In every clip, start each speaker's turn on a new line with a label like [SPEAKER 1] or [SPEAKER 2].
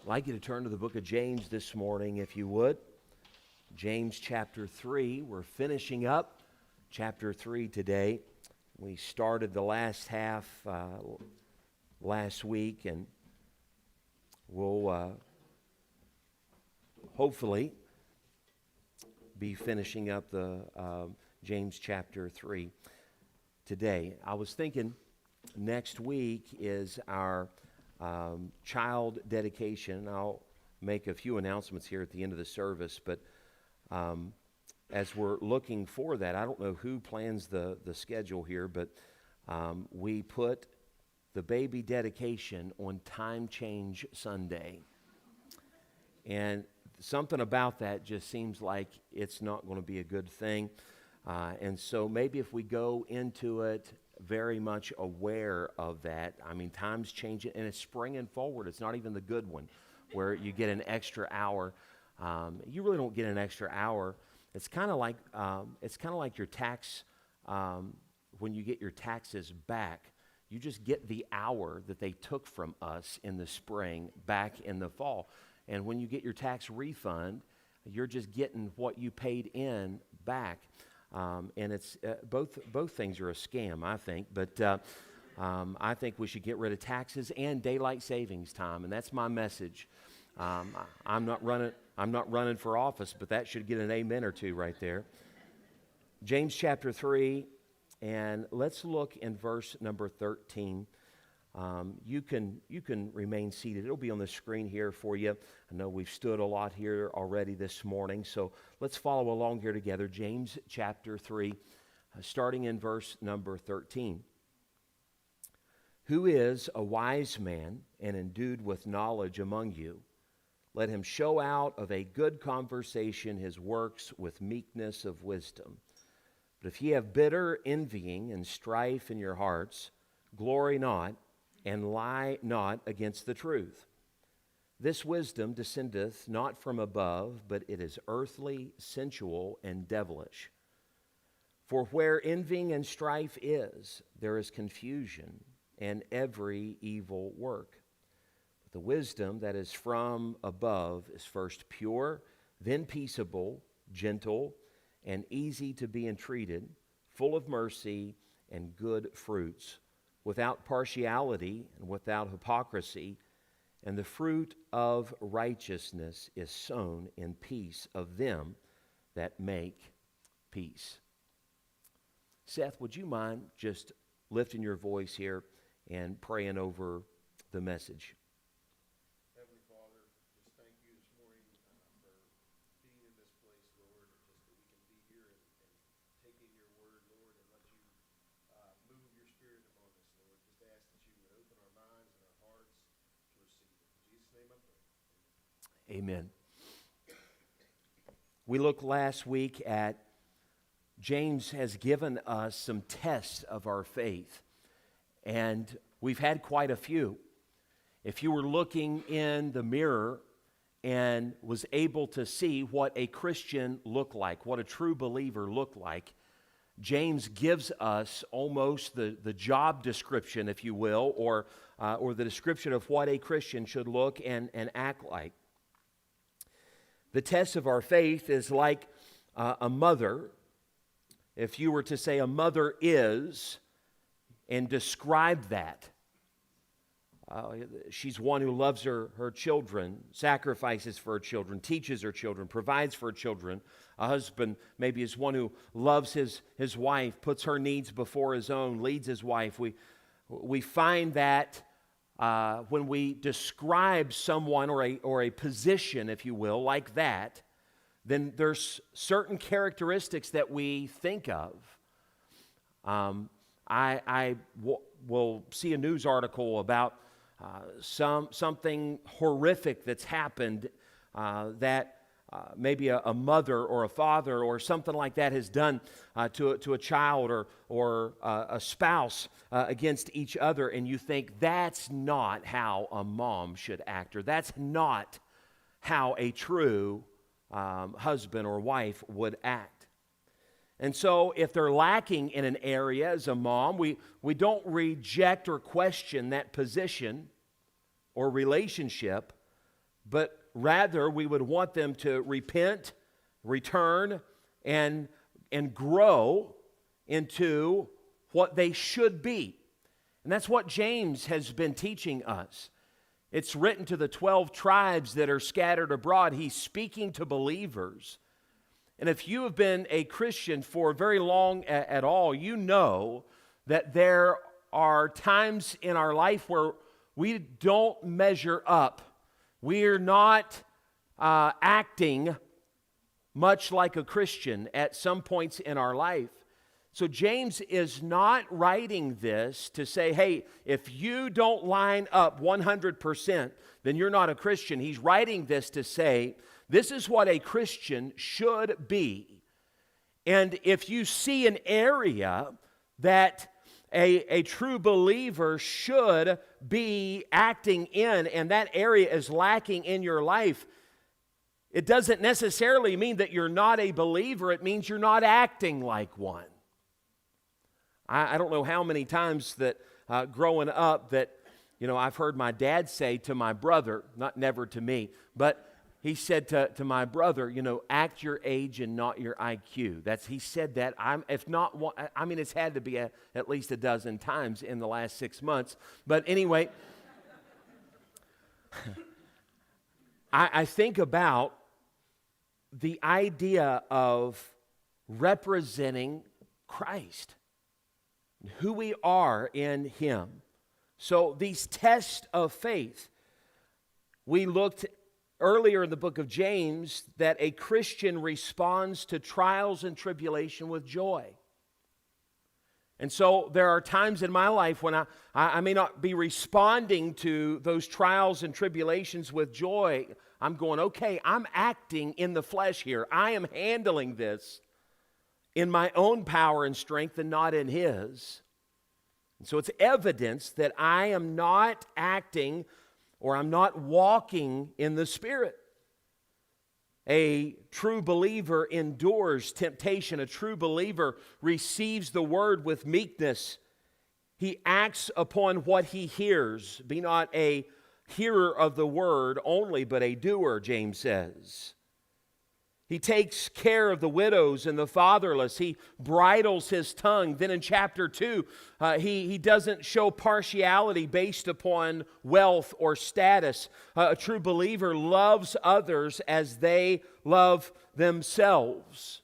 [SPEAKER 1] I'd like you to turn to the book of James this morning, if you would. James chapter 3. We're finishing up chapter 3 today. We started the last half last week, and we'll hopefully be finishing up the James chapter 3 today. I was thinking next week is our child dedication. I'll make a few announcements here at the end of the service, but as we're looking for that, I don't know who plans the schedule here, but we put the baby dedication on Time Change Sunday. And something about that just seems like it's not going to be a good thing. And so maybe if we go into it very much aware of that. I mean, time's changing, and it's springing forward. It's not even the good one, where you get an extra hour. You really don't get an extra hour. It's kind of like your tax. When you get your taxes back, you just get the hour that they took from us in the spring back in the fall. And when you get your tax refund, you're just getting what you paid in back. And it's both things are a scam, I think. But I think we should get rid of taxes and daylight savings time, and that's my message. I'm not running for office, but that should get an amen or two right there. James chapter 3, and let's look in verse number 13. You can remain seated. It'll be on the screen here for you. I know we've stood a lot here already this morning, so let's follow along here together. James chapter 3, starting in verse number 13. Who is a wise man and endued with knowledge among you? Let him show out of a good conversation his works with meekness of wisdom. But if ye have bitter envying and strife in your hearts, glory not, and lie not against the truth. This wisdom descendeth not from above, but it is earthly, sensual, and devilish. For where envying and strife is, there is confusion and every evil work. But the wisdom that is from above is first pure, then peaceable, gentle, and easy to be entreated, full of mercy and good fruits, without partiality and without hypocrisy, and the fruit of righteousness is sown in peace of them that make peace. Seth, would you mind just lifting your voice here and praying over the message?
[SPEAKER 2] Heavenly Father, just thank you this morning for being in this place, Lord, just that we can be here and take in your word, Lord, and let you move your spirit among us, Lord. Just ask that you would open our minds and our hearts to receive it. In Jesus' name I pray.
[SPEAKER 1] Amen. We looked last week at James has given us some tests of our faith, and we've had quite a few. If you were looking in the mirror and was able to see what a Christian looked like, what a true believer looked like, James gives us almost the job description, if you will, or the description of what a Christian should look and act like. The test of our faith is like a mother. If you were to say a mother is, and describe that, she's one who loves her children, sacrifices for her children, teaches her children, provides for her children. A husband maybe is one who loves his wife, puts her needs before his own, leads his wife. We find that when we describe someone or a position, if you will, like that, then there's certain characteristics that we think of. I will see a news article about something horrific that's happened that maybe a mother or a father or something like that has done to a child or a spouse against each other, and you think that's not how a mom should act, or that's not how a true husband or wife would act. And so if they're lacking in an area as a mom, we don't reject or question that position or relationship, but rather we would want them to repent, return, and grow into what they should be. And that's what James has been teaching us. It's written to the 12 tribes that are scattered abroad. He's speaking to believers. And if you have been a Christian for very long at all, you know that there are times in our life where we don't measure up. We're not acting much like a Christian at some points in our life. So James is not writing this to say, hey, if you don't line up 100%, then you're not a Christian. He's writing this to say, this is what a Christian should be. And if you see an area that a true believer should be acting in, and that area is lacking in your life, it doesn't necessarily mean that you're not a believer. It means you're not acting like one. I don't know how many times that growing up that, I've heard my dad say to my brother, never to me, but he said to my brother, act your age and not your IQ. He said that. It's had to be at least a dozen times in the last 6 months. But anyway, I think about the idea of representing Christ, who we are in Him. So these tests of faith, we looked earlier in the book of James that a Christian responds to trials and tribulation with joy. And so there are times in my life when I may not be responding to those trials and tribulations with joy. I'm going, okay, I'm acting in the flesh here. I am handling this in my own power and strength and not in His. And so it's evidence that I am not acting or I'm not walking in the Spirit. A true believer endures temptation. A true believer receives the word with meekness. He acts upon what he hears. Be not a hearer of the word only, but a doer, James says. He takes care of the widows and the fatherless. He bridles his tongue. Then in chapter 2, he doesn't show partiality based upon wealth or status. A true believer loves others as they love themselves.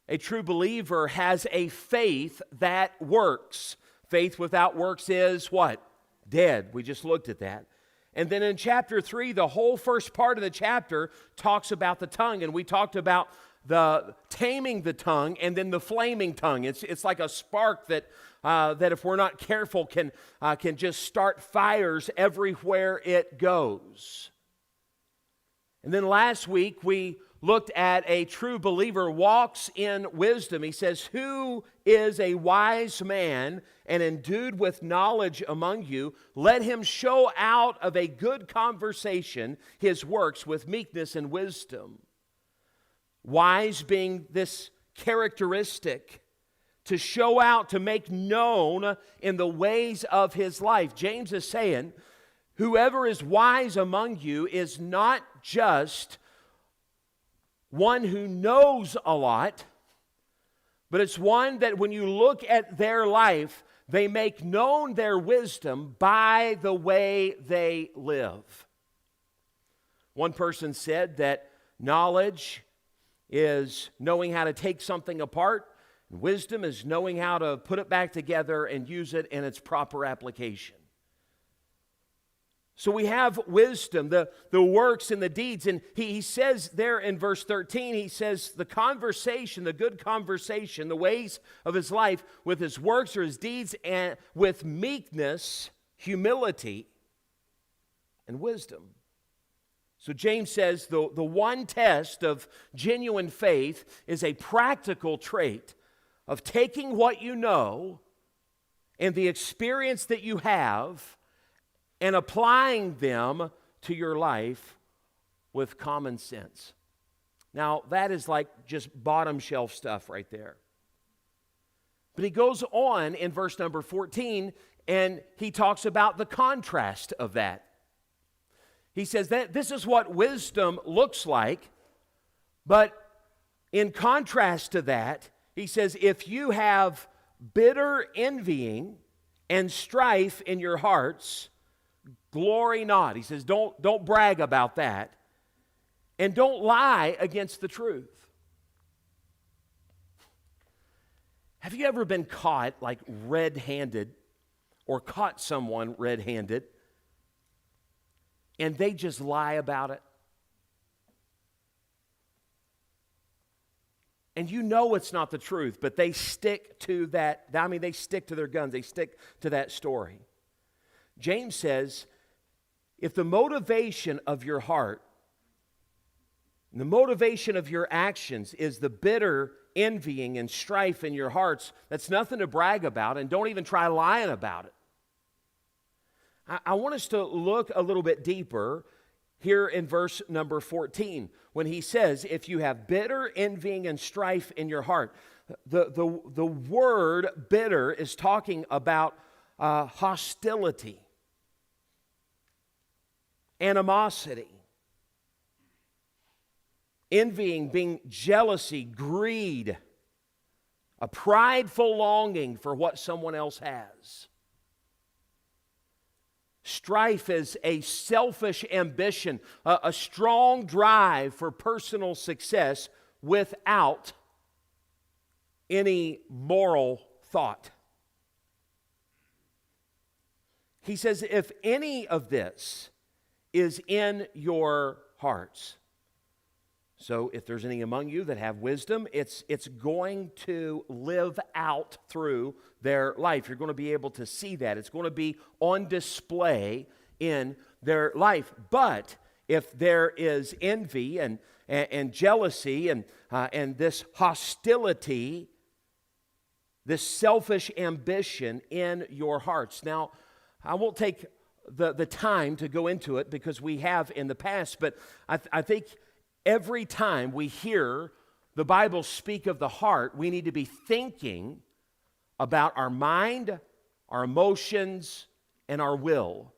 [SPEAKER 1] A true believer has a faith that works. Faith without works is what? Dead. We just looked at that. And then in chapter 3, the whole first part of the chapter talks about the tongue. And we talked about the taming the tongue and then the flaming tongue. It's like a spark that if we're not careful can just start fires everywhere it goes. And then last week we looked at a true believer walks in wisdom. He says, who is a wise man and endued with knowledge among you? Let him show out of a good conversation his works with meekness and wisdom. Wise being this characteristic to show out, to make known in the ways of his life. James is saying, whoever is wise among you is not just one who knows a lot, but it's one that when you look at their life, they make known their wisdom by the way they live. One person said that knowledge is knowing how to take something apart, and wisdom is knowing how to put it back together and use it in its proper application. So we have wisdom, the works and the deeds. And he says there in verse 13, he says the conversation, the good conversation, the ways of his life with his works or his deeds and with meekness, humility, and wisdom. So James says the one test of genuine faith is a practical trait of taking what you know and the experience that you have and applying them to your life with common sense. Now, that is like just bottom shelf stuff right there. But he goes on in verse number 14, and he talks about the contrast of that. He says that this is what wisdom looks like, but in contrast to that, he says, if you have bitter envying and strife in your hearts, glory not. He says, don't brag about that, and don't lie against the truth. Have you ever been caught like red-handed, or caught someone red-handed, and they just lie about it? And you know it's not the truth, but they stick to that. I mean, they stick to their guns. They stick to that story. James says, if the motivation of your heart, the motivation of your actions is the bitter envying and strife in your hearts, that's nothing to brag about, and don't even try lying about it. I want us to look a little bit deeper here in verse number 14, when he says, if you have bitter envying and strife in your heart. The word bitter is talking about hostility, animosity. Envying being jealousy, greed, a prideful longing for what someone else has. Strife is a selfish ambition, a strong drive for personal success without any moral thought. He says, if any of this is in your hearts, so if there's any among you that have wisdom, it's going to live out through their life. You're going to be able to see that. It's going to be on display in their life. But if there is envy and jealousy and this hostility, this selfish ambition in your hearts. Now, I won't take the time to go into it because we have in the past, but I think every time we hear the Bible speak of the heart, we need to be thinking about our mind, our emotions, and our will.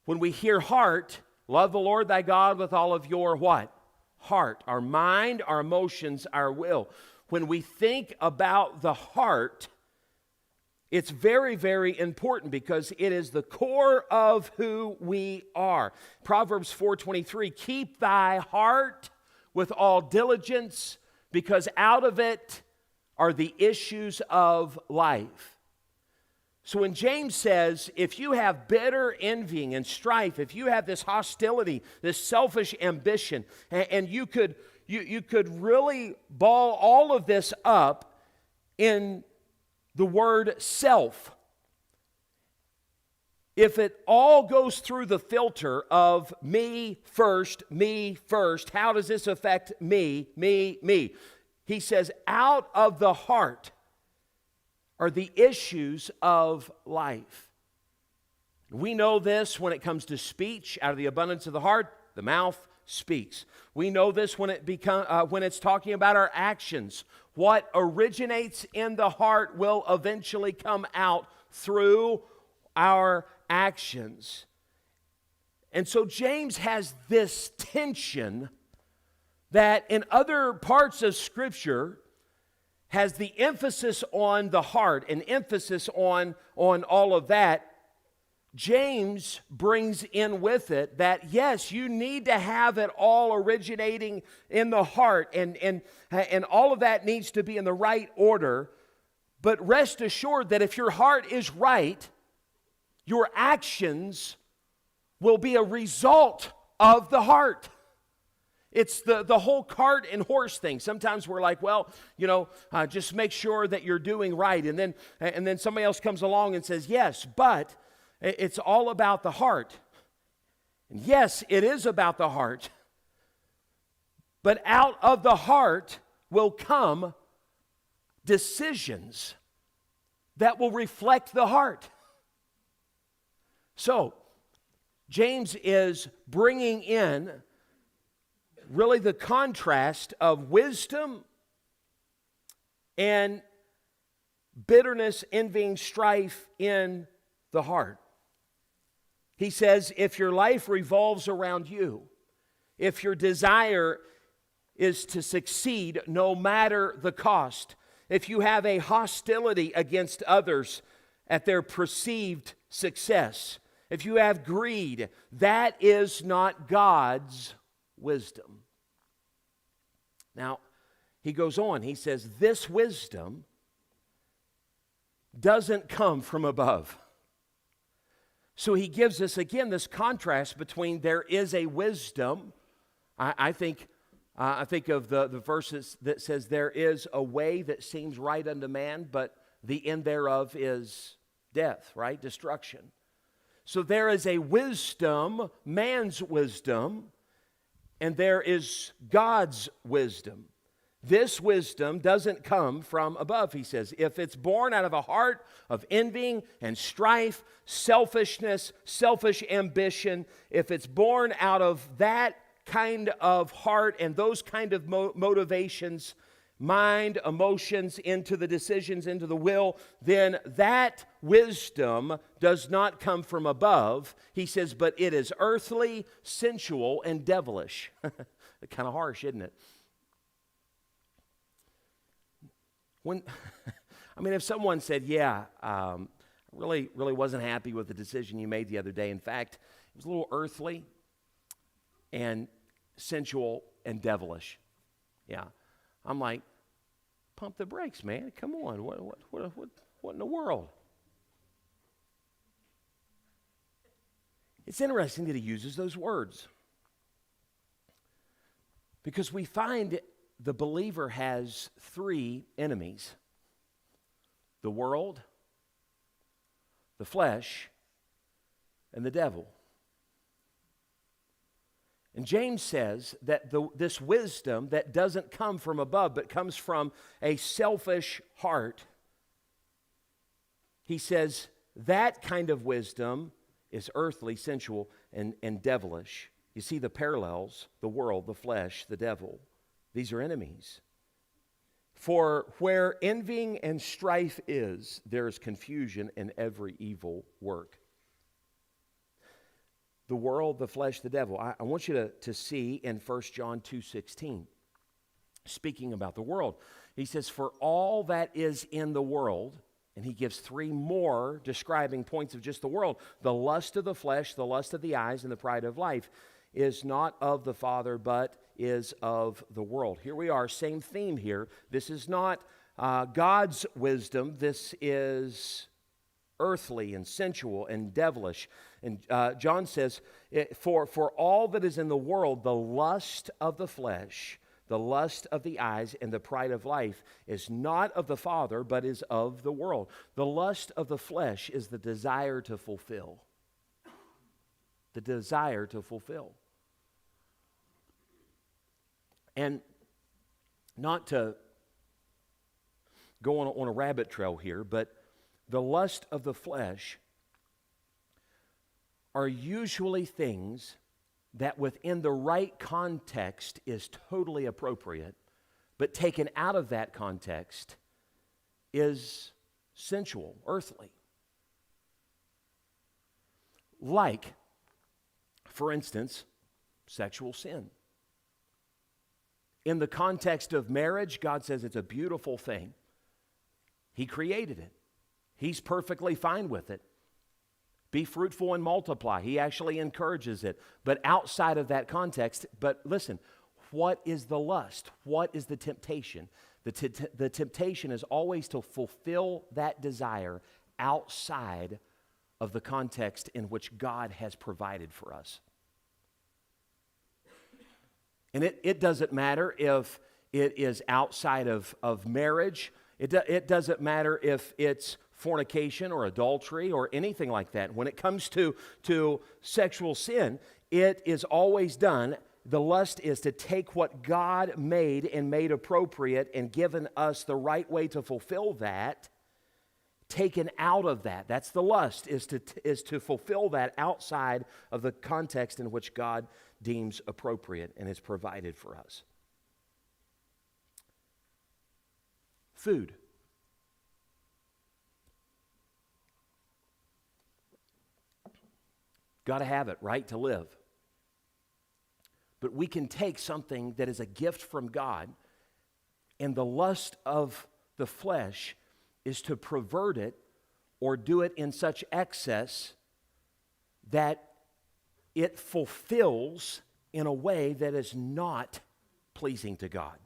[SPEAKER 1] When we hear heart, love the Lord thy God with all of your what? Heart. Our mind, our emotions, our will. When we think about the heart, it's very, very important because it is the core of who we are. Proverbs 4:23, keep thy heart with all diligence, because out of it are the issues of life. So when James says, if you have bitter envying and strife, if you have this hostility, this selfish ambition, and you could really ball all of this up in the word self. If it all goes through the filter of me first, how does this affect me? He says, out of the heart are the issues of life. We know this when it comes to speech. Out of the abundance of the heart, the mouth speaks. We know this when it's talking about our actions. What originates in the heart will eventually come out through our actions. And so James has this tension that in other parts of Scripture has the emphasis on the heart and emphasis on all of that. James brings in with it that, yes, you need to have it all originating in the heart, and all of that needs to be in the right order. But rest assured that if your heart is right, your actions will be a result of the heart. It's the whole cart and horse thing. Sometimes we're like, well, just make sure that you're doing right. And then somebody else comes along and says, yes, but it's all about the heart. And yes, it is about the heart. But out of the heart will come decisions that will reflect the heart. So, James is bringing in really the contrast of wisdom and bitterness, envying, strife in the heart. He says, if your life revolves around you, if your desire is to succeed no matter the cost, if you have a hostility against others at their perceived success, if you have greed, that is not God's wisdom. Now, he goes on, he says, this wisdom doesn't come from above. So he gives us again this contrast between there is a wisdom. I think of the verses that says there is a way that seems right unto man, but the end thereof is death, right? Destruction. So there is a wisdom, man's wisdom, and there is God's wisdom. This wisdom doesn't come from above, he says. If it's born out of a heart of envying and strife, selfishness, selfish ambition, if it's born out of that kind of heart and those kind of motivations, mind, emotions, into the decisions, into the will, then that wisdom does not come from above. He says, but it is earthly, sensual, and devilish. Kind of harsh, isn't it? If someone said, yeah, I really wasn't happy with the decision you made the other day. In fact, it was a little earthly and sensual and devilish. Yeah. I'm like, pump the brakes, man. Come on. What in the world? It's interesting that he uses those words, because we find the believer has three enemies: the world, the flesh, and the devil. And James says that this wisdom that doesn't come from above but comes from a selfish heart, he says that kind of wisdom is earthly, sensual, and devilish. You see the parallels: the world, the flesh, the devil. These are enemies. For where envying and strife is, there is confusion in every evil work. The world, the flesh, the devil. I want you to see in 1 John 2:16, speaking about the world. He says, for all that is in the world, and he gives three more describing points of just the world: the lust of the flesh, the lust of the eyes, and the pride of life, is not of the Father, but is of the world. Here we are, same theme here. This is not God's wisdom. This is earthly and sensual and devilish. And John says, for all that is in the world, the lust of the flesh, the lust of the eyes, and the pride of life is not of the Father, but is of the world. The lust of the flesh is the desire to fulfill. The desire to fulfill. And not to go on a rabbit trail here, but the lust of the flesh are usually things that within the right context is totally appropriate, but taken out of that context is sensual, earthly. Like, for instance, sexual sin. In the context of marriage, God says it's a beautiful thing. He created it. He's perfectly fine with it. Be fruitful and multiply. He actually encourages it. But outside of that context, but listen, what is the lust? What is the temptation? The temptation is always to fulfill that desire outside of the context in which God has provided for us. And it doesn't matter if it is outside of marriage. It doesn't matter if it's fornication or adultery or anything like that. When it comes to sexual sin, it is always done. The lust is to take what God made and made appropriate and given us the right way to fulfill that, taken out of that. That's the lust, is to fulfill that outside of the context in which God deems appropriate and is provided for us. Food. Got to have it, right, to live. But we can take something that is a gift from God, and the lust of the flesh is to pervert it or do it in such excess that it fulfills in a way that is not pleasing to God.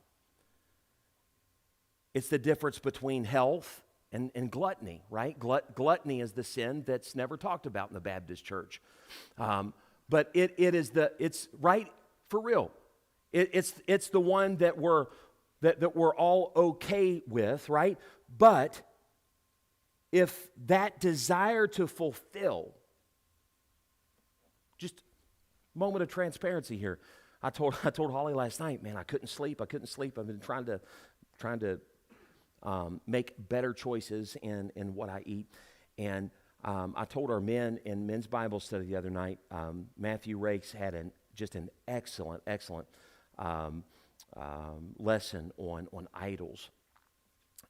[SPEAKER 1] It's the difference between health and gluttony, right? Gluttony is the sin that's never talked about in the Baptist church. But it's right for real. It's the one that we're all okay with, right? But if that desire to fulfill, just a moment of transparency here. I told Holly last night, man, I couldn't sleep. I've been trying to make better choices in what I eat. And I told our men in men's Bible study the other night, Matthew Rakes had just an excellent lesson on idols.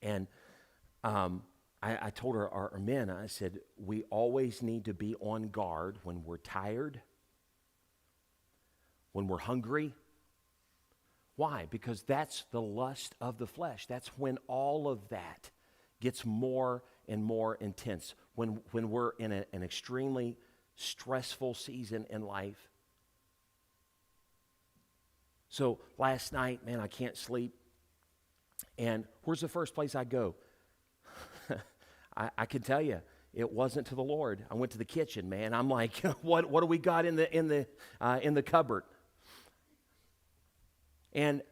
[SPEAKER 1] And I told our men, I said, we always need to be on guard when we're tired, when we're hungry. Why? Because that's the lust of the flesh. That's when all of that gets more and more intense. When we're in an extremely stressful season in life. So last night, man, I can't sleep. And where's the first place I go? I can tell you, it wasn't to the Lord. I went to the kitchen, man. I'm like, what do we got in the cupboard? And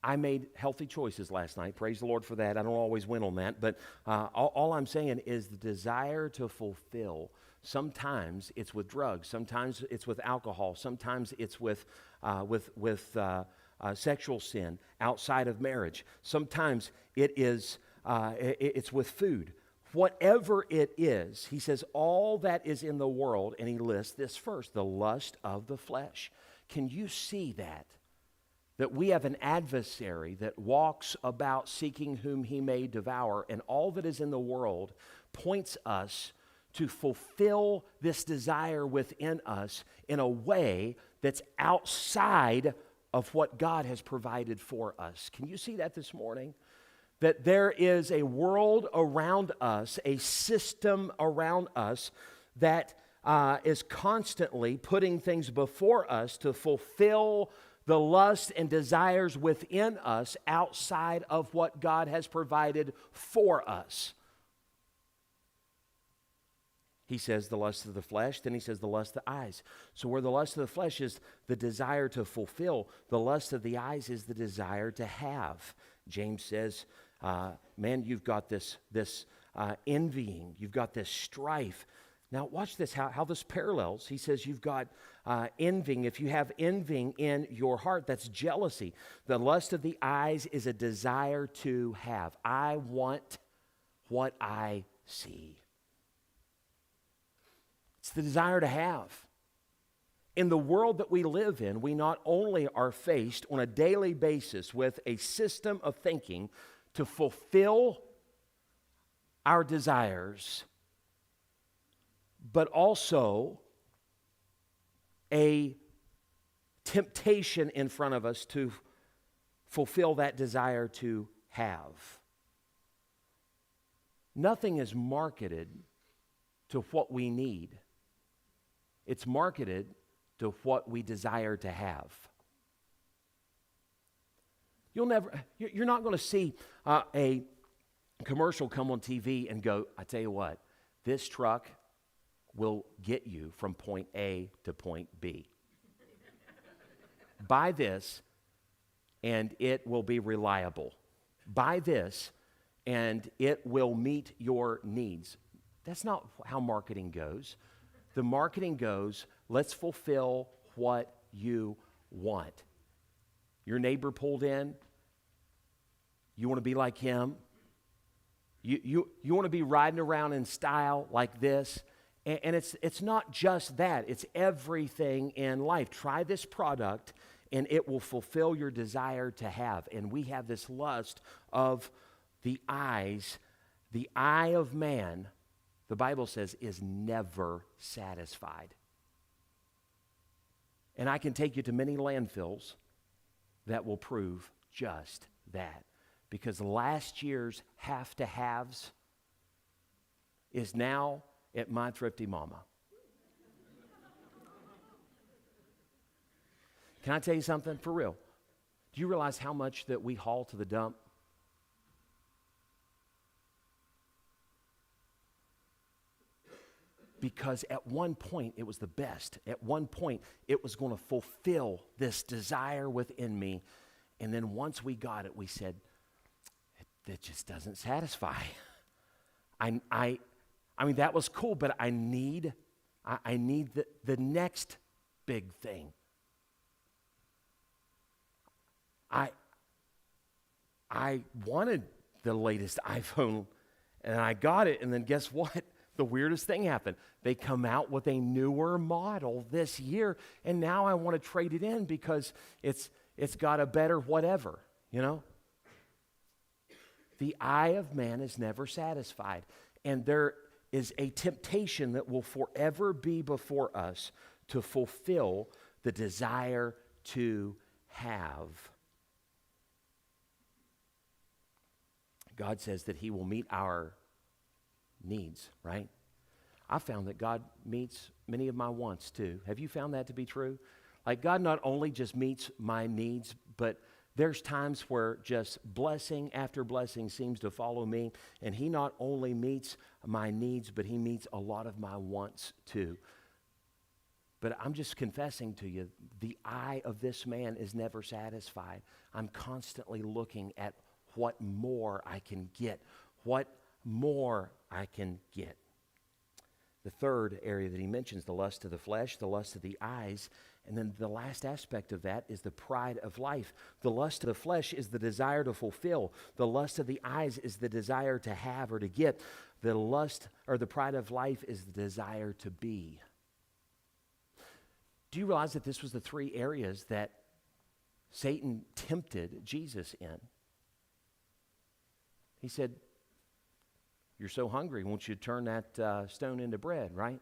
[SPEAKER 1] I made healthy choices last night. Praise the Lord for that. I don't always win on that. But all I'm saying is the desire to fulfill. Sometimes it's with drugs. Sometimes it's with alcohol. Sometimes it's with sexual sin outside of marriage. Sometimes it's with food. Whatever it is, he says, all that is in the world, and he lists this first, the lust of the flesh. Can you see that? That we have an adversary that walks about seeking whom he may devour, and all that is in the world points us to fulfill this desire within us in a way that's outside of what God has provided for us. Can you see that this morning? That there is a world around us, a system around us that is constantly putting things before us to fulfill the lusts and desires within us outside of what God has provided for us. He says the lust of the flesh, then he says the lust of the eyes. So where the lust of the flesh is the desire to fulfill, the lust of the eyes is the desire to have. James says, man, you've got this envying, you've got this strife. Now watch this, how this parallels. He says you've got envying. If you have envying in your heart, that's jealousy. The lust of the eyes is a desire to have. I want what I see. It's the desire to have. In the world that we live in, we not only are faced on a daily basis with a system of thinking to fulfill our desires, but also a temptation in front of us to fulfill that desire to have. Nothing is marketed to what we need. It's marketed to what we desire to have. You're not going to see a commercial come on TV and go, I tell you what, this truck will get you from point A to point B. Buy this and it will be reliable. Buy this and it will meet your needs. That's not how marketing goes. The marketing goes, let's fulfill what you want. Your neighbor pulled in. You want to be like him. You want to be riding around in style like this. And it's not just that. It's everything in life. Try this product and it will fulfill your desire to have. And we have this lust of the eyes. The eye of man, the Bible says, is never satisfied. And I can take you to many landfills that will prove just that. Because last year's have to haves is now at my thrifty mama. Can I tell you something for real? Do you realize how much that we haul to the dump? Because at one point it was the best. At one point it was going to fulfill this desire within me. And then once we got it, we said, that just doesn't satisfy. I mean, that was cool, but I need the next big thing. I wanted the latest iPhone, and I got it, and then guess what? The weirdest thing happened. They come out with a newer model this year, and now I want to trade it in because it's got a better whatever, you know? The eye of man is never satisfied, and there is a temptation that will forever be before us to fulfill the desire to have. God says that he will meet our needs, right? I found that God meets many of my wants too. Have you found that to be true? Like God not only just meets my needs, but there's times where just blessing after blessing seems to follow me, and he not only meets my needs, but he meets a lot of my wants too. But I'm just confessing to you, the eye of this man is never satisfied. I'm constantly looking at what more I can get, what more I can get. The third area that he mentions, the lust of the flesh, the lust of the eyes, and then the last aspect of that is the pride of life. The lust of the flesh is the desire to fulfill. The lust of the eyes is the desire to have or to get. The lust or the pride of life is the desire to be. Do you realize that this was the three areas that Satan tempted Jesus in? He said, you're so hungry, won't you turn that stone into bread, right?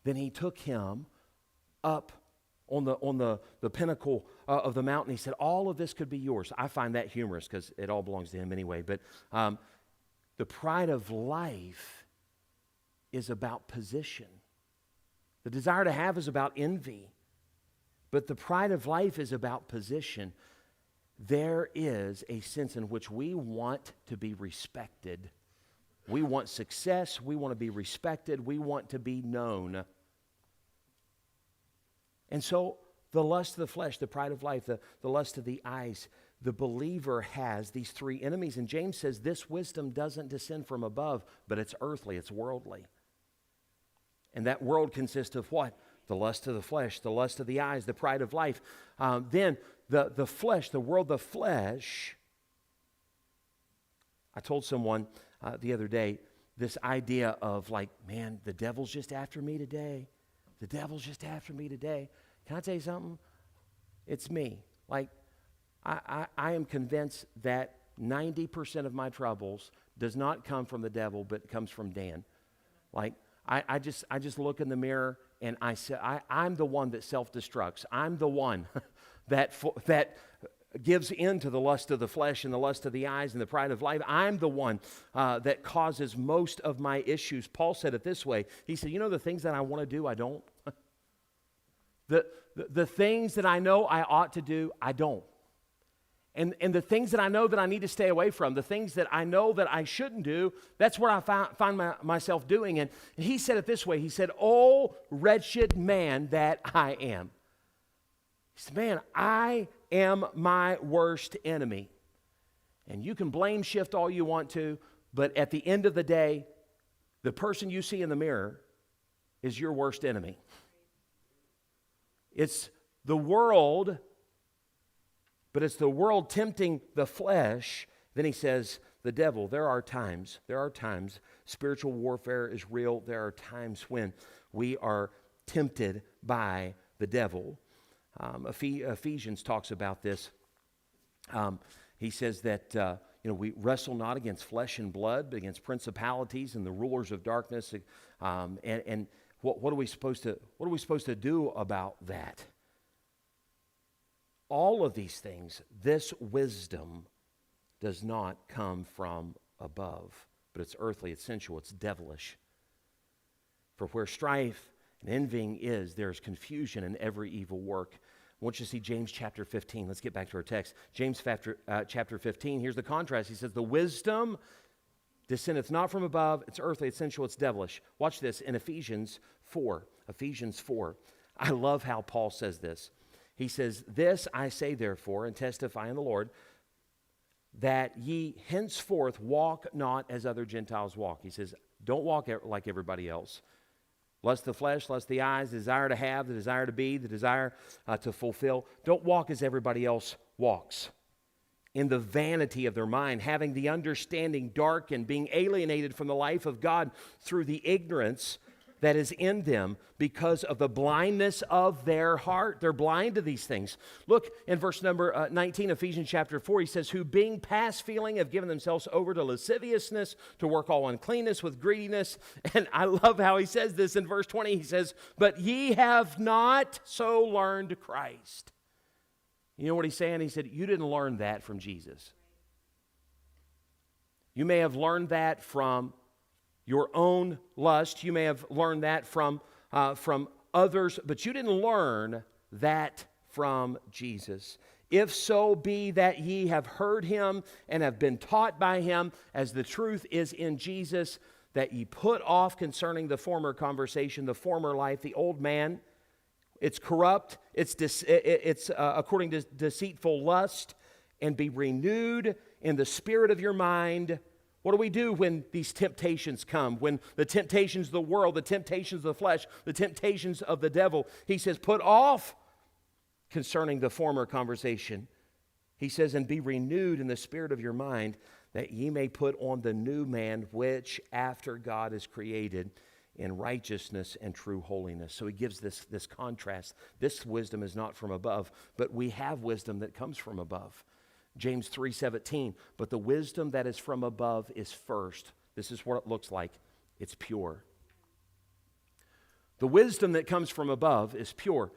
[SPEAKER 1] Then he took him up on the pinnacle of the mountain. He said, all of this could be yours. I find that humorous because it all belongs to him anyway. But the pride of life is about position. The desire to have is about envy. But the pride of life is about position. There is a sense in which we want to be respected. We want success. We want to be respected. We want to be known. And so the lust of the flesh, the pride of life, the lust of the eyes, the believer has these three enemies. And James says this wisdom doesn't descend from above, but it's earthly, it's worldly. And that world consists of what? The lust of the flesh, the lust of the eyes, the pride of life. Then the flesh, the world, the flesh. I told someone the other day this idea of like, man, the devil's just after me today. The devil's just after me today. Can I tell you something? It's me. Like, I am convinced that 90% of my troubles does not come from the devil, but comes from Dan. Like, I just look in the mirror and I say, I'm the one that self-destructs. I'm the one that gives in to the lust of the flesh and the lust of the eyes and the pride of life. I'm the one that causes most of my issues. Paul said it this way. He said, you know the things that I want to do, I don't. The things that I know I ought to do, I don't. And the things that I know that I need to stay away from, the things that I know that I shouldn't do, that's where I find myself doing. And he said it this way. He said, oh, wretched man that I am. He said, man, I am my worst enemy. And you can blame shift all you want to, but at the end of the day, the person you see in the mirror is your worst enemy. It's the world, but it's the world tempting the flesh. Then he says, the devil, there are times, spiritual warfare is real. There are times when we are tempted by the devil. Ephesians talks about this. He says that, we wrestle not against flesh and blood, but against principalities and the rulers of darkness. And What are we supposed to do about that? All of these things, this wisdom does not come from above, but it's earthly, it's sensual, it's devilish. For where strife and envying is, there's confusion in every evil work. I want you to see James chapter 15. Let's get back to our text. James chapter 15, here's the contrast. He says, the wisdom descendeth not from above, it's earthly, it's sensual, it's devilish. Watch this in Ephesians 4. Ephesians 4. I love how Paul says this. He says, this I say therefore, and testify in the Lord, that ye henceforth walk not as other Gentiles walk. He says, don't walk like everybody else. Lust the flesh, lust the eyes, the desire to have, the desire to be, the desire to fulfill. Don't walk as everybody else walks. In the vanity of their mind, having the understanding darkened, being alienated from the life of God through the ignorance that is in them because of the blindness of their heart. They're blind to these things. Look in verse number 19, Ephesians chapter 4, he says, who being past feeling have given themselves over to lasciviousness, to work all uncleanness with greediness. And I love how he says this in verse 20. He says, but ye have not so learned Christ. You know what he's saying? He said, you didn't learn that from Jesus. You may have learned that from your own lust. You may have learned that from others, but you didn't learn that from Jesus. If so be that ye have heard him and have been taught by him, as the truth is in Jesus, that ye put off concerning the former conversation, the former life, the old man. It's corrupt, it's according to deceitful lust, and be renewed in the spirit of your mind. What do we do when these temptations come? When the temptations of the world, the temptations of the flesh, the temptations of the devil. He says, put off concerning the former conversation. He says, and be renewed in the spirit of your mind, that ye may put on the new man, which after God is created in righteousness and true holiness. So he gives this contrast. This wisdom is not from above, but we have wisdom that comes from above. James 3:17, but the wisdom that is from above is first. This is what it looks like. It's pure. The wisdom that comes from above is pure.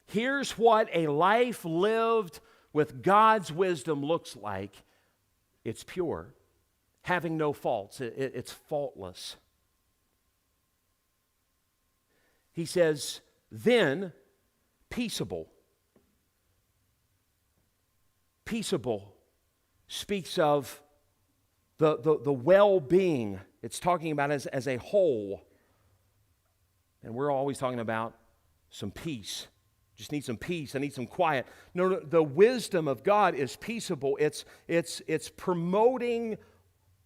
[SPEAKER 1] Here's what a life lived with God's wisdom looks like. It's pure, having no faults. It's faultless. He says, then peaceable. Peaceable speaks of the well-being. It's talking about as a whole. And we're always talking about some peace. Just need some peace. I need some quiet. No, the wisdom of God is peaceable. It's promoting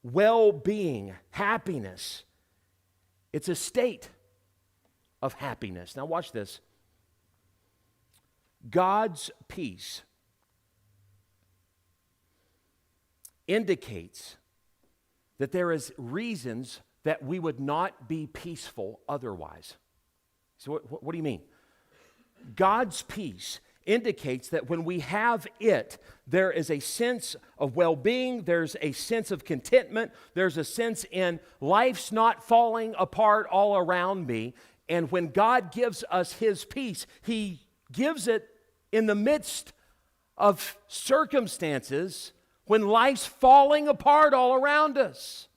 [SPEAKER 1] well-being, happiness. It's a state of happiness. Now watch this. God's peace indicates that there is reasons that we would not be peaceful otherwise. So what do you mean? God's peace indicates that when we have it, there is a sense of well-being, there's a sense of contentment, there's a sense in life's not falling apart all around me. And when God gives us his peace, he gives it in the midst of circumstances when life's falling apart all around us.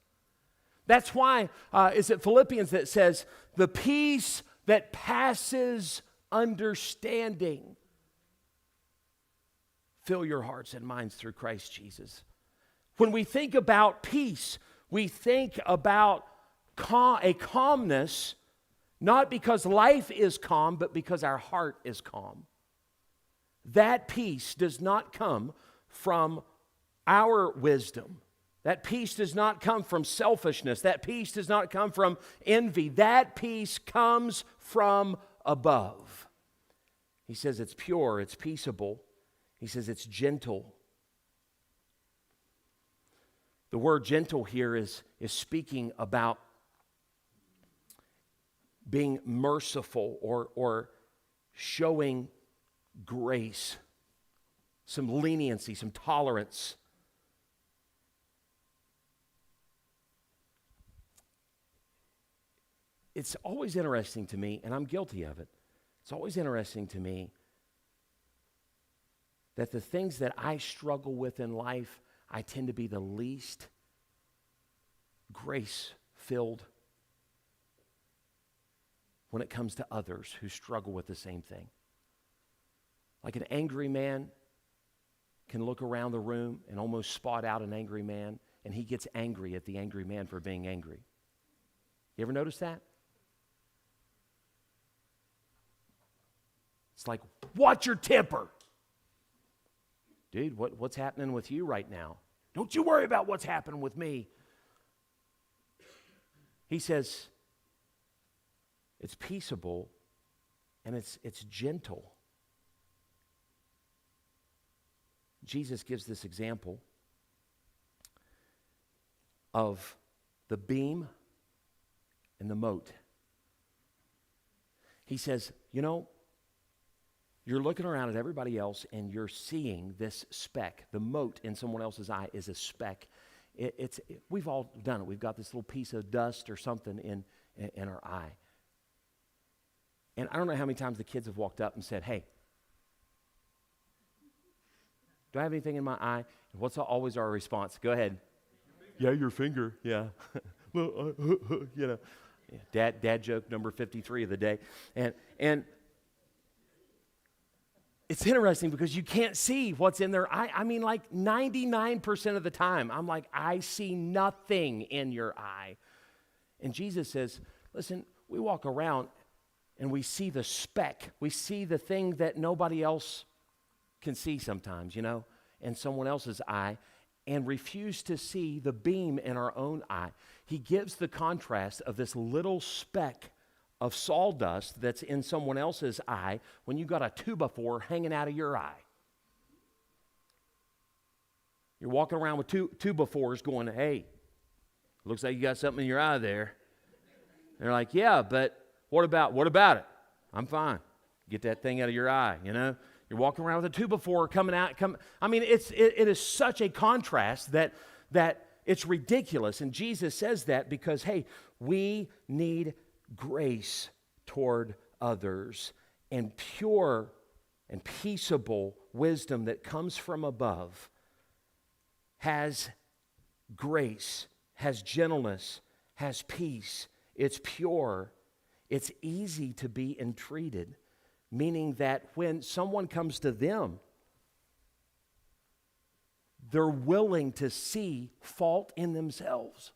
[SPEAKER 1] That's why, is it Philippians that says, the peace that passes understanding. Fill your hearts and minds through Christ Jesus. When we think about peace, we think about a calmness, not because life is calm, but because our heart is calm. That peace does not come from our wisdom. That peace does not come from selfishness. That peace does not come from envy. That peace comes from above. He says it's pure, it's peaceable. He says it's gentle. The word gentle here is speaking about being merciful or showing grace, some leniency, some tolerance. it's always interesting to me, and I'm guilty of it. It's always interesting to me that the things that I struggle with in life, I tend to be the least grace-filled when it comes to others who struggle with the same thing. Like an angry man can look around the room and almost spot out an angry man, and he gets angry at the angry man for being angry. You ever notice that? It's like, watch your temper. Dude, what's happening with you right now? Don't you worry about what's happening with me. He says, it's peaceable and it's gentle. Jesus gives this example of the beam and the mote. He says, you're looking around at everybody else and you're seeing this speck. The mote in someone else's eye is a speck. We've all done it. We've got this little piece of dust or something in our eye. And I don't know how many times the kids have walked up and said, hey, do I have anything in my eye? And what's always our response? Go ahead. Yeah, your finger. Yeah. Well, Yeah, dad joke number 53 of the day. And it's interesting because you can't see what's in their eye. I mean, like 99% of the time, I'm like, I see nothing in your eye. And Jesus says, listen, we walk around and we see the speck. We see the thing that nobody else can see sometimes, in someone else's eye, and refuse to see the beam in our own eye. He gives the contrast of this little speck of sawdust that's in someone else's eye when you got a 2x4 hanging out of your eye. You're walking around with two 2x4s going, hey, looks like you got something in your eye there. They're like, yeah, but what about it? I'm fine. Get that thing out of your eye, You're walking around with a 2x4 coming out. It is such a contrast that it's ridiculous. And Jesus says that because, hey, we need grace toward others, and pure and peaceable wisdom that comes from above has grace, has gentleness, has peace. It's pure. It's easy to be entreated, meaning that when someone comes to them, they're willing to see fault in themselves,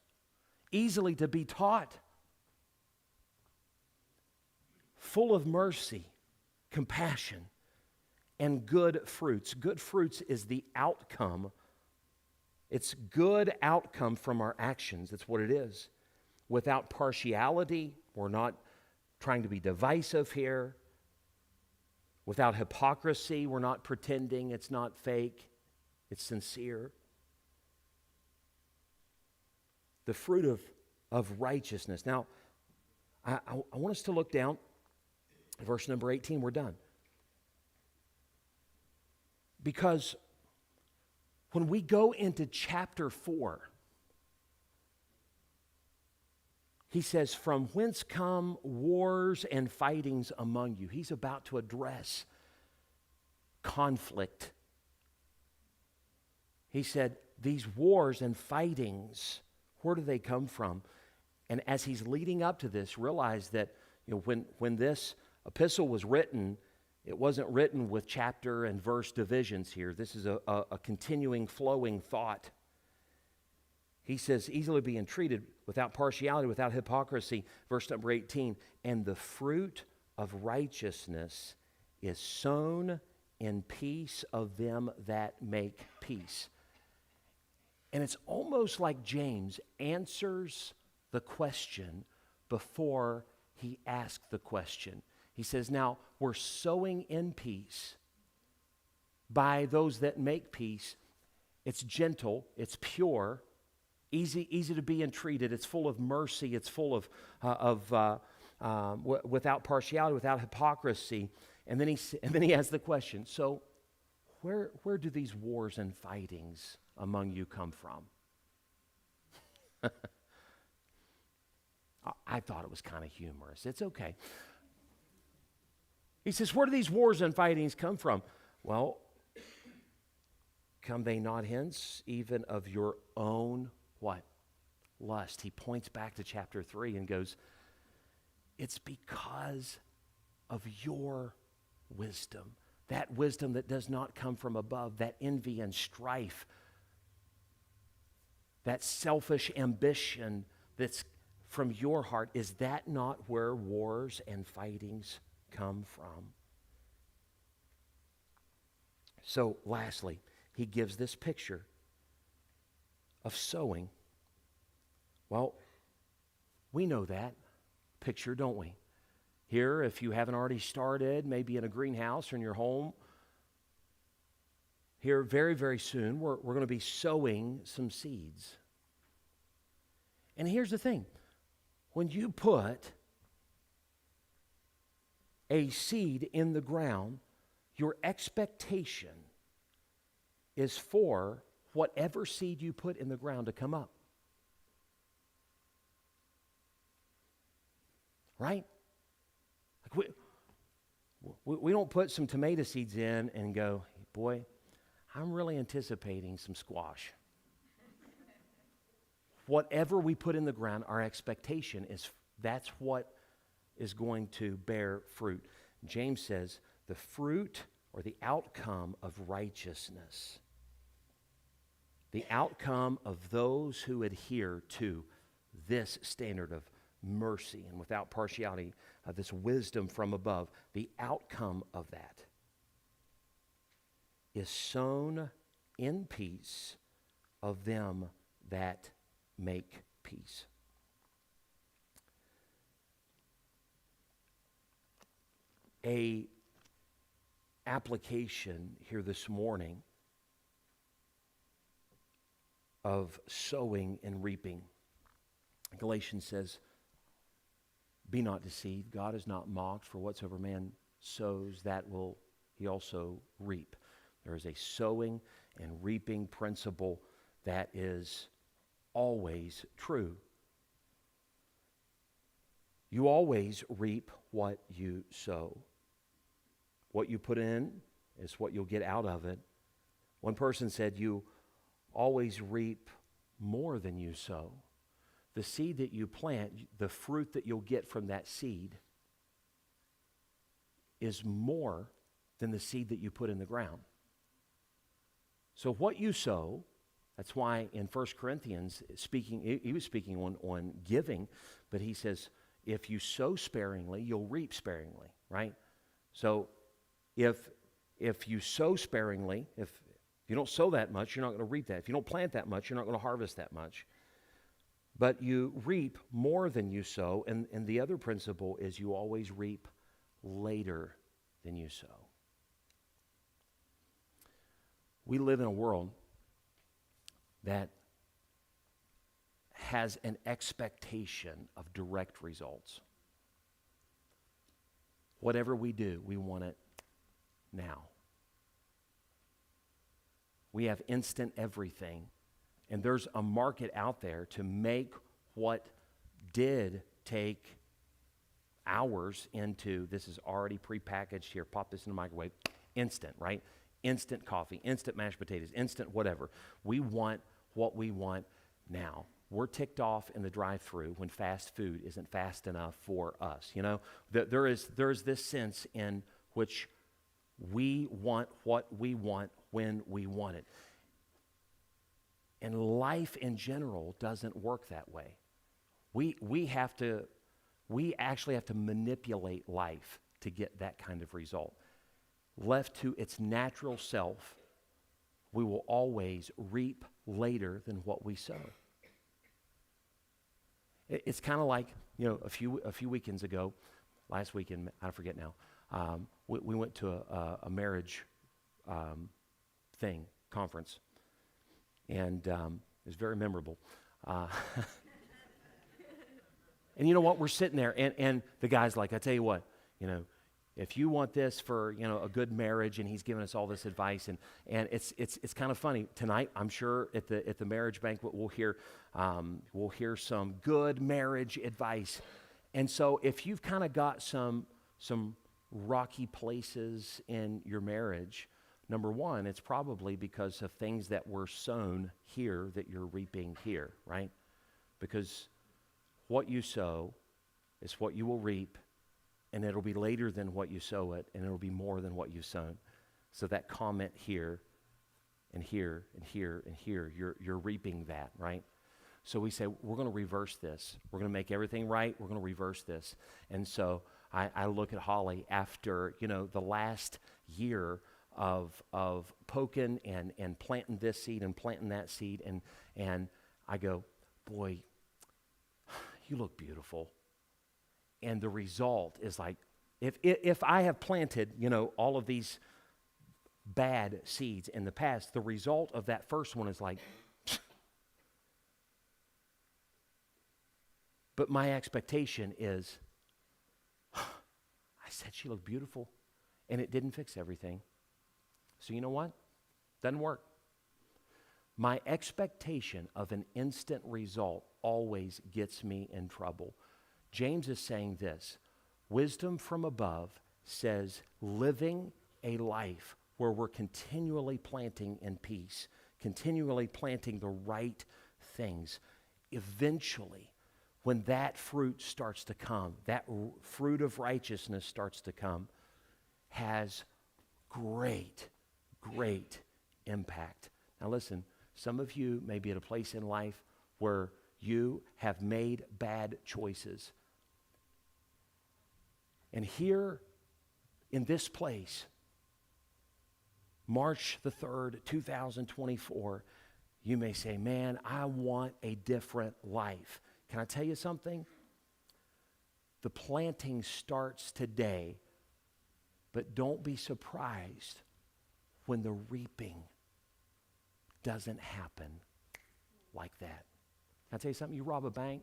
[SPEAKER 1] easily to be taught, full of mercy, compassion, and good fruits. Good fruits is the outcome. It's good outcome from our actions. That's what it is. Without partiality, we're not trying to be divisive here. Without hypocrisy, we're not pretending. It's not fake. It's sincere. The fruit of righteousness. Now, I want us to look down. Verse number 18, we're done. Because when we go into chapter 4, he says, from whence come wars and fightings among you? He's about to address conflict. He said, these wars and fightings, where do they come from? And as he's leading up to this, realize that when this epistle was written, it wasn't written with chapter and verse divisions here. This is a continuing, flowing thought. He says, easily be entreated, without partiality, without hypocrisy. Verse number 18, and the fruit of righteousness is sown in peace of them that make peace. And it's almost like James answers the question before he asked the question. He says, now we're sowing in peace by those that make peace. It's gentle, it's pure, easy to be entreated. It's full of mercy. It's full of without partiality, without hypocrisy. And then he has the question. So, where do these wars and fightings among you come from? I thought it was kind of humorous. It's okay. He says, where do these wars and fightings come from? Well, come they not hence, even of your own what? Lust. He points back to chapter 3 and goes, it's because of your wisdom. That wisdom that does not come from above, that envy and strife, that selfish ambition that's from your heart. Is that not where wars and fightings come from? So, lastly, he gives this picture of sowing. Well, we know that picture, don't we? Here, if you haven't already started, maybe in a greenhouse or in your home, here very, very soon, we're going to be sowing some seeds. And here's the thing. When you put a seed in the ground, your expectation is for whatever seed you put in the ground to come up. Right? Like we don't put some tomato seeds in and go, boy, I'm really anticipating some squash. Whatever we put in the ground, our expectation is that's what is going to bear fruit. James says the fruit or the outcome of righteousness, the outcome of those who adhere to this standard of mercy and without partiality, this wisdom from above, the outcome of that is sown in peace of them that make peace. A application here this morning of sowing and reaping. Galatians says, be not deceived. God is not mocked, for whatsoever man sows, that will he also reap. There is a sowing and reaping principle that is always true. You always reap what you sow. What you put in is what you'll get out of it. One person said, you always reap more than you sow. The seed that you plant, the fruit that you'll get from that seed is more than the seed that you put in the ground. So what you sow, that's why in 1 Corinthians, he was speaking on giving, but he says, if you sow sparingly, you'll reap sparingly, right? So if you sow sparingly, if you don't sow that much, you're not going to reap that. If you don't plant that much, you're not going to harvest that much. But you reap more than you sow, and the other principle is you always reap later than you sow. We live in a world that has an expectation of direct results. Whatever we do, we want it now. We have instant everything, and there's a market out there to make what did take hours into, this is already prepackaged here, pop this in the microwave, instant, right? Instant coffee, instant mashed potatoes, instant whatever. We want what we want now. We're ticked off in the drive-thru when fast food isn't fast enough for us. You know, there is this sense in which we want what we want when we want it. And life in general doesn't work that way. We actually have to manipulate life to get that kind of result. Left to its natural self, we will always reap later than what we sow. It's kind of like, you know, a few weekends ago, last weekend, I forget now, we went to a marriage conference, and it was very memorable. And you know what? We're sitting there, and the guy's like, I tell you what, you know, If you want this for, a good marriage, and he's given us all this advice, and it's kind of funny tonight. I'm sure at the marriage banquet we'll hear some good marriage advice. And so if you've kind of got some rocky places in your marriage, number one, it's probably because of things that were sown here that you're reaping here, right? Because what you sow is what you will reap, and it'll be later than what you sow it, and it'll be more than what you've sown. So that comment here and here and here and here, you're reaping that, right? So we say, we're going to reverse this. We're going to make everything right. We're going to reverse this. And so I look at Holly after, the last year of poking and planting this seed and planting that seed, and I go, boy, you look beautiful. And the result is like, if I have planted, all of these bad seeds in the past, the result of that first one is like, but my expectation is, I said she looked beautiful, and it didn't fix everything. So you know what? Doesn't work. My expectation of an instant result always gets me in trouble. James is saying this: wisdom from above says living a life where we're continually planting in peace, continually planting the right things. Eventually, when that fruit starts to come, that fruit of righteousness starts to come, has great impact. Now listen, some of you may be at a place in life where you have made bad choices. And here in this place, March the 3rd, 2024, you may say, man, I want a different life. Can I tell you something? The planting starts today, but don't be surprised when the reaping doesn't happen like that. Can I tell you something? You rob a bank,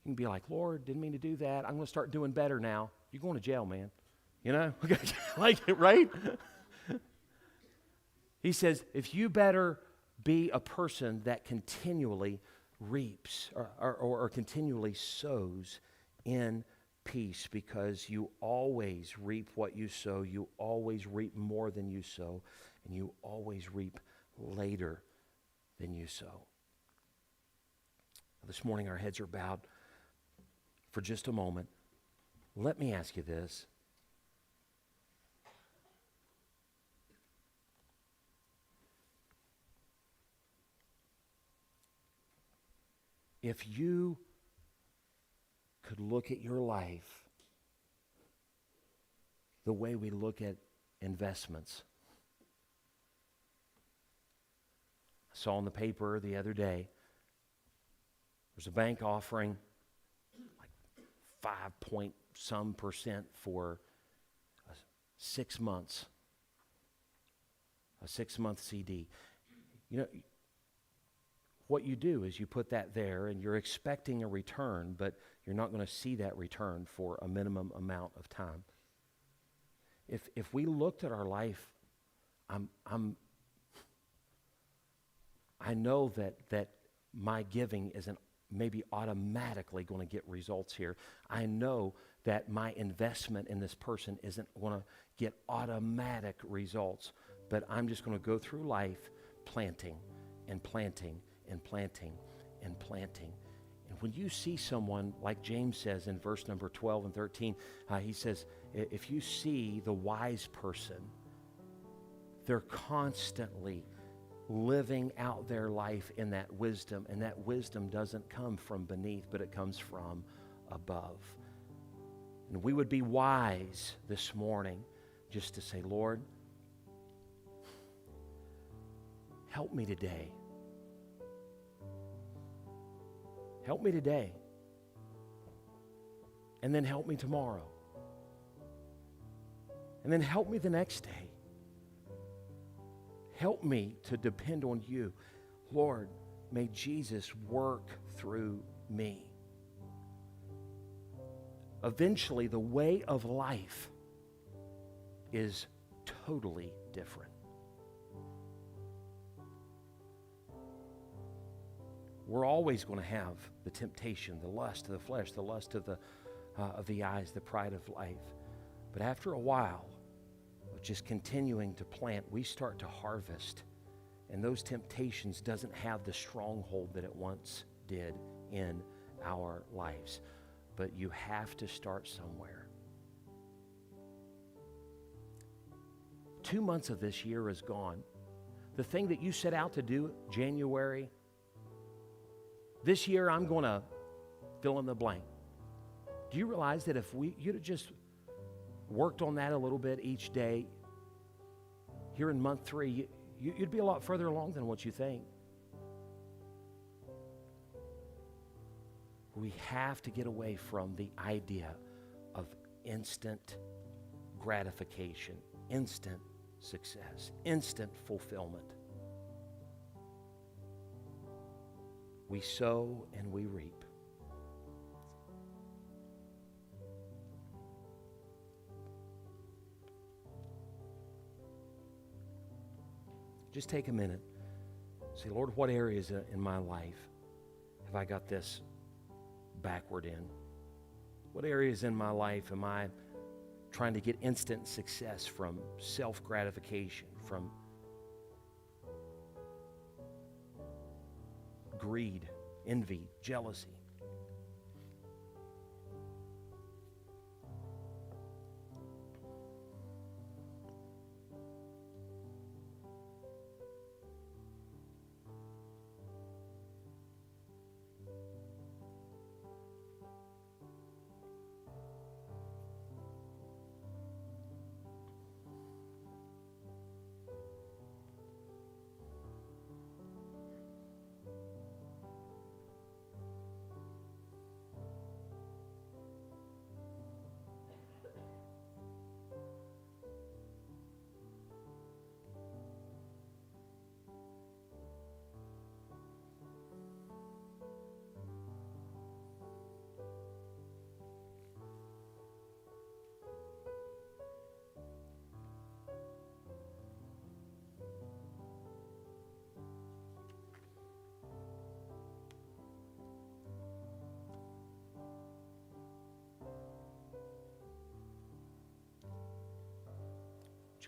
[SPEAKER 1] you can be like, Lord, didn't mean to do that. I'm going to start doing better now. You're going to jail, man. Like, right? He says, if you better be a person that continually reaps or continually sows in peace, because you always reap what you sow. You always reap more than you sow, and you always reap later than you sow. This morning our heads are bowed for just a moment. Let me ask you this. If you could look at your life the way we look at investments. I saw in the paper the other day, there's a bank offering like 5-point-some% for 6 months, a 6-month CD. What you do is you put that there and you're expecting a return, but you're not going to see that return for a minimum amount of time. If we looked at our life, I know that my giving isn't maybe automatically going to get results here. I know that my investment in this person isn't going to get automatic results, but I'm just going to go through life planting and planting and planting and planting. And when you see someone, like James says in verse number 12 and 13, he says, if you see the wise person, they're constantly living out their life in that wisdom, and that wisdom doesn't come from beneath, but it comes from above. And we would be wise this morning just to say, Lord, help me today. Help me today. And then help me tomorrow. And then help me the next day. Help me to depend on you. Lord, may Jesus work through me. eventually the way of life is totally different. We're always going to have the temptation, the lust of the flesh, the lust of the eyes, the pride of life. But after a while of just continuing to plant, we start to harvest. And those temptations doesn't have the stronghold that it once did in our lives. But you have to start somewhere. 2 months of this year is gone. The thing that you set out to do January, this year I'm going to fill in the blank. Do you realize that if you'd have just worked on that a little bit each day, here in month 3, you'd be a lot further along than what you think. We have to get away from the idea of instant gratification, instant success, instant fulfillment. We sow and we reap. Just take a minute. Say, Lord, what areas in my life have I got this backward in? What areas in my life am I trying to get instant success from self-gratification, from greed, envy, jealousy?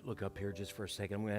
[SPEAKER 1] Look up here just for a second. I'm going to ask